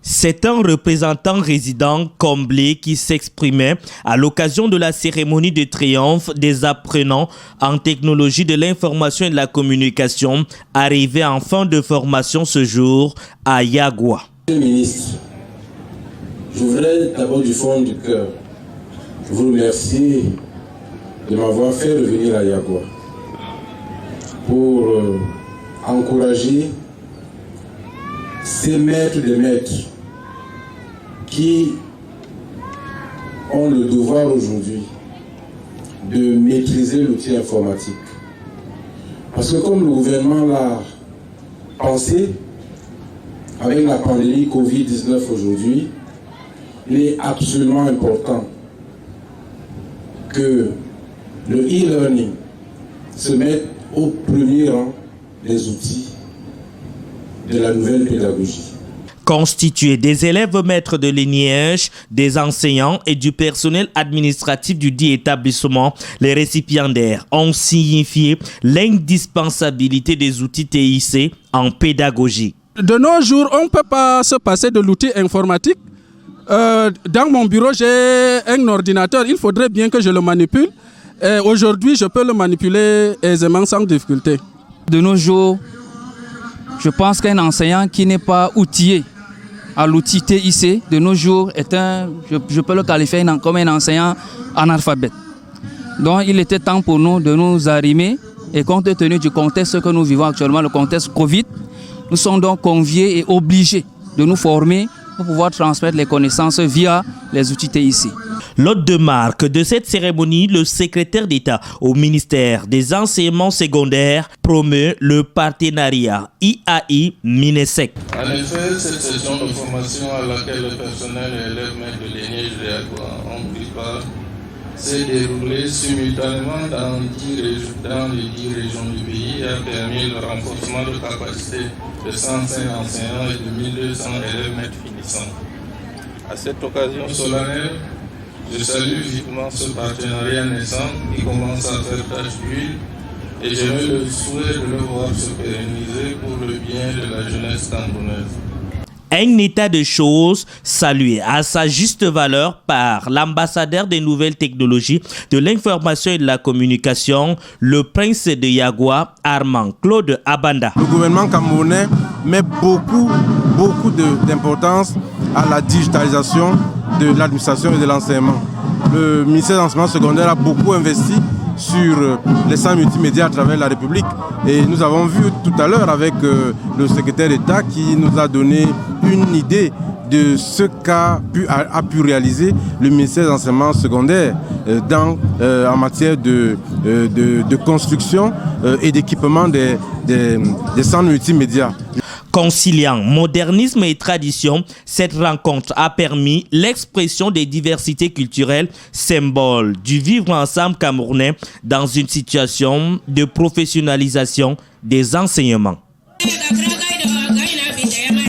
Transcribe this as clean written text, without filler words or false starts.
C'est un représentant résident comblé qui s'exprimait à l'occasion de la cérémonie de triomphe des apprenants en technologie de l'information et de la communication arrivés en fin de formation ce jour à Yagua. Monsieur le ministre, je voudrais d'abord du fond du cœur vous remercier de m'avoir fait revenir à Yagua pour encourager ces maîtres des maîtres qui ont le devoir aujourd'hui de maîtriser l'outil informatique. Parce que comme le gouvernement l'a pensé, avec la pandémie Covid-19 aujourd'hui, il est absolument important que le e-learning se mette au premier rang des outils de la nouvelle pédagogie. Constitué des élèves maîtres de l'ENIEJ, des enseignants et du personnel administratif du dit établissement, les récipiendaires ont signifié l'indispensabilité des outils TIC en pédagogie. De nos jours, on ne peut pas se passer de l'outil informatique. Dans mon bureau, j'ai un ordinateur. Il faudrait bien que je le manipule. Aujourd'hui, je peux le manipuler aisément sans difficulté. De nos jours, je pense qu'un enseignant qui n'est pas outillé à l'outil TIC, de nos jours, je peux le qualifier comme un enseignant analphabète. Donc, il était temps pour nous de nous arrimer et compte tenu du contexte que nous vivons actuellement, le contexte Covid, nous sommes donc conviés et obligés de nous former pour pouvoir transmettre les connaissances via les outils TIC. L'hôte de marque de cette cérémonie, le secrétaire d'État au ministère des enseignements secondaires, promeut le partenariat IAI-MINESEC. En effet, cette session de formation à laquelle le personnel et élèves maîtres de l'ENIEJ de Yagua ont pris part s'est déroulée simultanément dans les 10 régions du pays et a permis le renforcement de capacité de 105 enseignants et de 1200 élèves maîtres finissants. À cette occasion solennelle, je salue vivement ce partenariat naissant qui commence à faire tache d'huile et j'ai le souhait de le voir se pérenniser pour le bien de la jeunesse camerounaise. Un état de choses salué à sa juste valeur par l'ambassadeur des nouvelles technologies, de l'information et de la communication, le prince de Yagua, Armand Claude Abanda. Le gouvernement camerounais met beaucoup d'importance à la digitalisation de l'administration et de l'enseignement. Le ministère de l'enseignement secondaire a beaucoup investi sur les centres multimédia à travers la République. Et nous avons vu tout à l'heure avec le secrétaire d'État qui nous a donné une idée de ce qu'a pu réaliser le ministère de l'enseignement secondaire en matière de construction et d'équipement des centres multimédia. Conciliant modernisme et tradition, cette rencontre a permis l'expression des diversités culturelles, symbole du vivre ensemble camerounais dans une situation de professionnalisation des enseignements.